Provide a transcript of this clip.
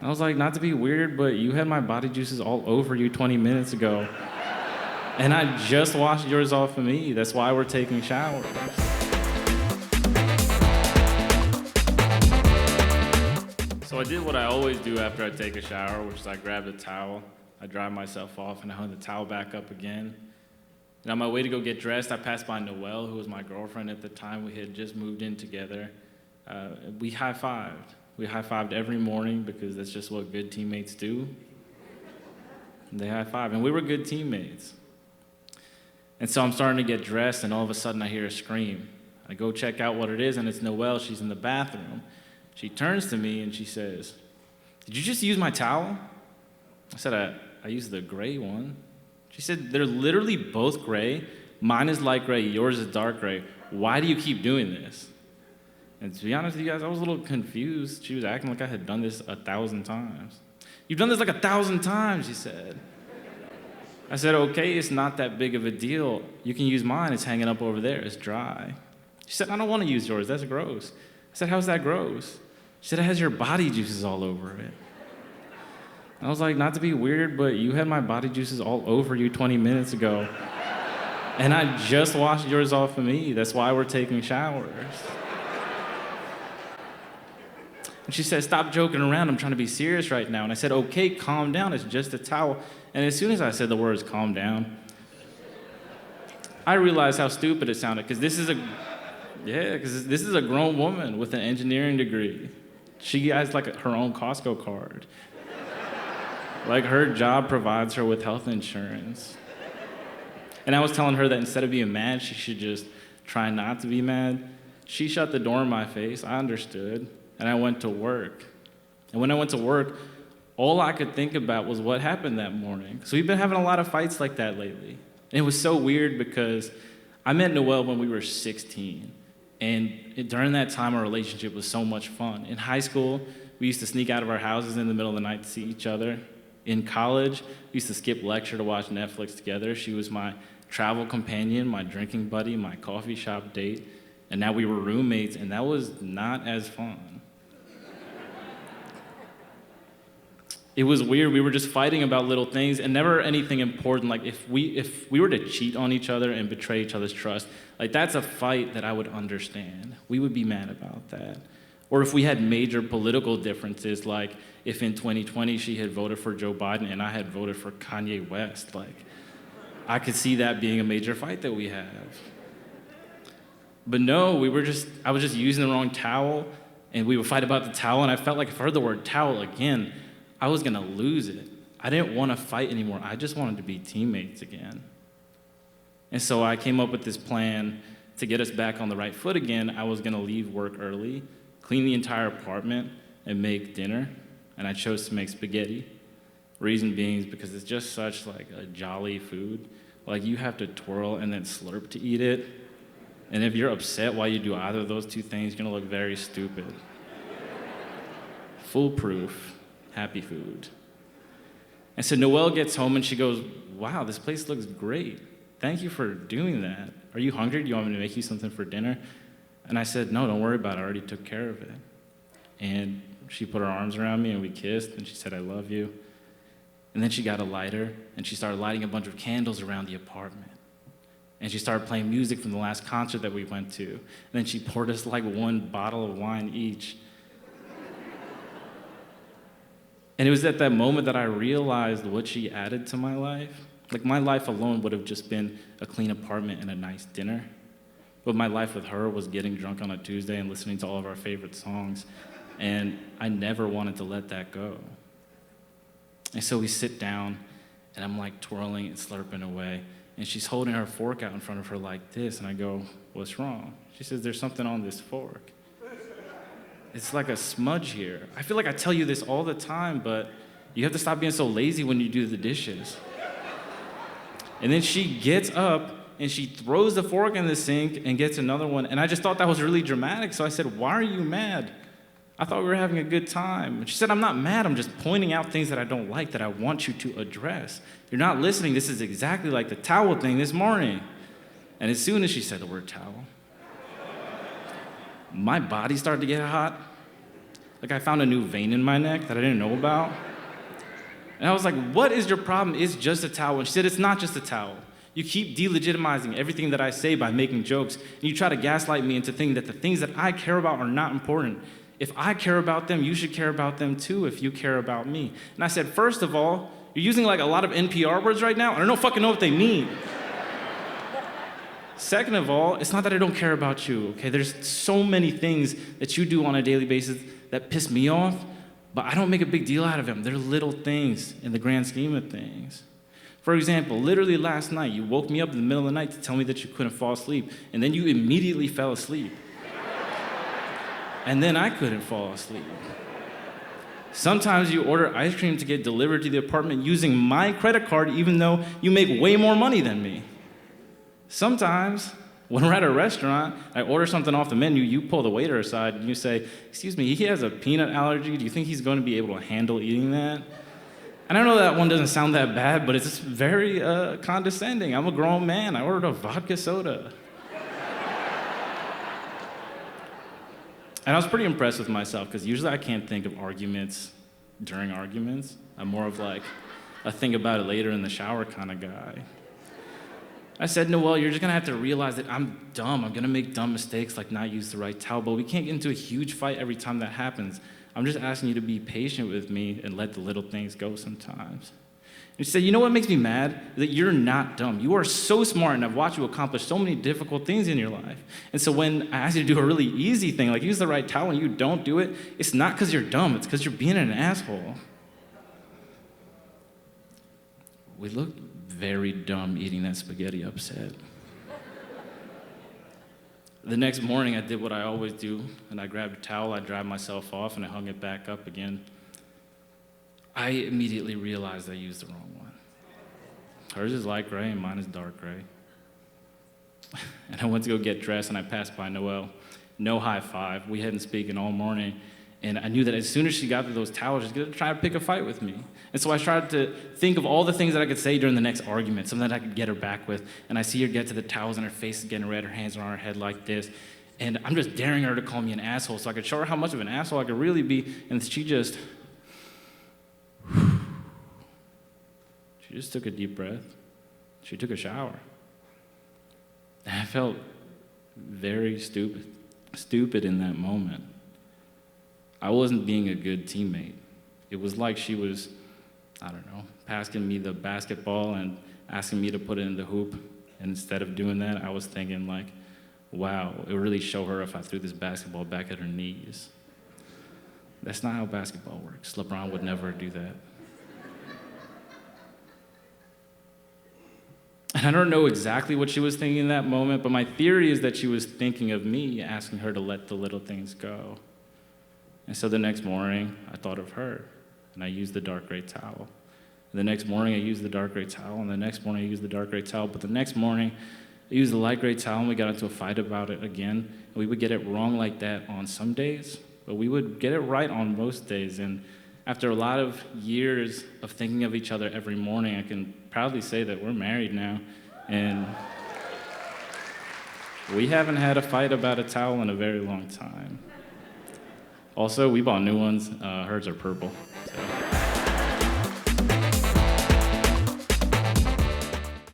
I was like, not to be weird, but you had my body juices all over you 20 minutes ago. And I just washed yours off of me. That's why we're taking showers. So I did what I always do after I take a shower, which is I grabbed a towel, I dry myself off, and I hung the towel back up again. And on my way to go get dressed, I passed by Noelle, who was my girlfriend at the time. We had just moved in together. We high-fived. We high-fived every morning because that's just what good teammates do. They high-five, and we were good teammates. And so I'm starting to get dressed, and all of a sudden I hear a scream. I go check out what it is, and it's Noelle. She's in the bathroom. She turns to me, and she says, "Did you just use my towel?" I said, I used the gray one. She said, "They're literally both gray. Mine is light gray, yours is dark gray. Why do you keep doing this?" And to be honest with you guys, I was a little confused. She was acting like I had done this 1,000 times. "You've done this like 1,000 times," she said. I said, "Okay, it's not that big of a deal. You can use mine. It's hanging up over there. It's dry." She said, "I don't want to use yours. That's gross." I said, "How's that gross?" She said, "It has your body juices all over it." I was like, not to be weird, but you had my body juices all over you 20 minutes ago. And I just washed yours off of me. That's why we're taking showers. And she said, "Stop joking around. I'm trying to be serious right now." And I said, "Okay, calm down. It's just a towel." And as soon as I said the words "calm down," I realized how stupid it sounded, because this is a grown woman with an engineering degree. She has like her own Costco card. Like, her job provides her with health insurance. And I was telling her that instead of being mad, she should just try not to be mad. She shut the door in my face. I understood. And I went to work. And when I went to work, all I could think about was what happened that morning. So we've been having a lot of fights like that lately. And it was so weird because I met Noelle when we were 16. And during that time, our relationship was so much fun. In high school, we used to sneak out of our houses in the middle of the night to see each other. In college, we used to skip lecture to watch Netflix together. She was my travel companion, my drinking buddy, my coffee shop date. And now we were roommates, and that was not as fun. It was weird. We were just fighting about little things and never anything important. Like, if we were to cheat on each other and betray each other's trust, like, that's a fight that I would understand. We would be mad about that. Or if we had major political differences, like if in 2020 she had voted for Joe Biden and I had voted for Kanye West, like, I could see that being a major fight that we have. But no, I was just using the wrong towel, and we would fight about the towel, and I felt like if I heard the word towel again, I was gonna lose it. I didn't want to fight anymore. I just wanted to be teammates again. And so I came up with this plan to get us back on the right foot again. I was gonna leave work early, clean the entire apartment, and make dinner. And I chose to make spaghetti. Reason being is because it's just such like a jolly food. Like, you have to twirl and then slurp to eat it. And if you're upset while you do either of those two things, you're gonna look very stupid. Foolproof. Happy food. And so Noelle gets home and she goes, "Wow, this place looks great. Thank you for doing that. Are you hungry? Do you want me to make you something for dinner?" And I said, "No, don't worry about it. I already took care of it." And she put her arms around me and we kissed and she said, "I love you." And then she got a lighter and she started lighting a bunch of candles around the apartment. And she started playing music from the last concert that we went to. And then she poured us like one bottle of wine each. And it was at that moment that I realized what she added to my life. Like, my life alone would have just been a clean apartment and a nice dinner. But my life with her was getting drunk on a Tuesday and listening to all of our favorite songs. And I never wanted to let that go. And so we sit down, and I'm like twirling and slurping away. And she's holding her fork out in front of her like this. And I go, "What's wrong?" She says, "There's something on this fork. It's like a smudge here. I feel like I tell you this all the time, but you have to stop being so lazy when you do the dishes." And then she gets up and she throws the fork in the sink and gets another one. And I just thought that was really dramatic. So I said, "Why are you mad? I thought we were having a good time." And she said, "I'm not mad. I'm just pointing out things that I don't like that I want you to address. You're not listening. This is exactly like the towel thing this morning." And as soon as she said the word towel, my body started to get hot. Like I found a new vein in my neck that I didn't know about. And I was like, what is your problem? It's just a towel. And she said, it's not just a towel. You keep delegitimizing everything that I say by making jokes, and you try to gaslight me into thinking that the things that I care about are not important. If I care about them, you should care about them too if you care about me. And I said, first of all, you're using like a lot of NPR words right now. I don't fucking know what they mean. Second of all, it's not that I don't care about you, okay? There's so many things that you do on a daily basis that piss me off, but I don't make a big deal out of them. They're little things in the grand scheme of things. For example, literally last night, you woke me up in the middle of the night to tell me that you couldn't fall asleep, and then you immediately fell asleep. And then I couldn't fall asleep. Sometimes you order ice cream to get delivered to the apartment using my credit card, even though you make way more money than me. Sometimes, when we're at a restaurant, I order something off the menu, you pull the waiter aside and you say, excuse me, he has a peanut allergy. Do you think he's going to be able to handle eating that? And I know that one doesn't sound that bad, but it's very condescending. I'm a grown man. I ordered a vodka soda. And I was pretty impressed with myself, because usually I can't think of arguments during arguments. I'm more of like a think about it later in the shower kind of guy. I said, Noelle, you're just gonna have to realize that I'm dumb. I'm gonna make dumb mistakes like not use the right towel, but we can't get into a huge fight every time that happens. I'm just asking you to be patient with me and let the little things go sometimes. And she said, you know what makes me mad? That you're not dumb. You are so smart, and I've watched you accomplish so many difficult things in your life. And so when I ask you to do a really easy thing, like use the right towel, and you don't do it, it's not because you're dumb, it's because you're being an asshole. We looked very dumb eating that spaghetti upset. The next morning, I did what I always do, and I grabbed a towel, I dried myself off, and I hung it back up again. I immediately realized I used the wrong one. Hers is light gray, and mine is dark gray. And I went to go get dressed, and I passed by Noelle. No high five. We hadn't spoken all morning, and I knew that as soon as she got to those towels, she was going to try to pick a fight with me. And so I tried to think of all the things that I could say during the next argument, something that I could get her back with. And I see her get to the towels, and her face is getting red, her hands are on her head like this. And I'm just daring her to call me an asshole so I could show her how much of an asshole I could really be. And she just took a deep breath. She took a shower. And I felt very stupid in that moment. I wasn't being a good teammate. It was like she was, I don't know, passing me the basketball and asking me to put it in the hoop. And instead of doing that, I was thinking like, wow, it would really show her if I threw this basketball back at her knees. That's not how basketball works. LeBron would never do that. And I don't know exactly what she was thinking in that moment, but my theory is that she was thinking of me, asking her to let the little things go. And so the next morning, I thought of her, and I used the dark gray towel. And the next morning, I used the dark gray towel, and the next morning, I used the dark gray towel. But the next morning, I used the light gray towel, and we got into a fight about it again. And we would get it wrong like that on some days, but we would get it right on most days. And after a lot of years of thinking of each other every morning, I can proudly say that we're married now, and we haven't had a fight about a towel in a very long time. Also, we bought new ones. Hers are purple. So.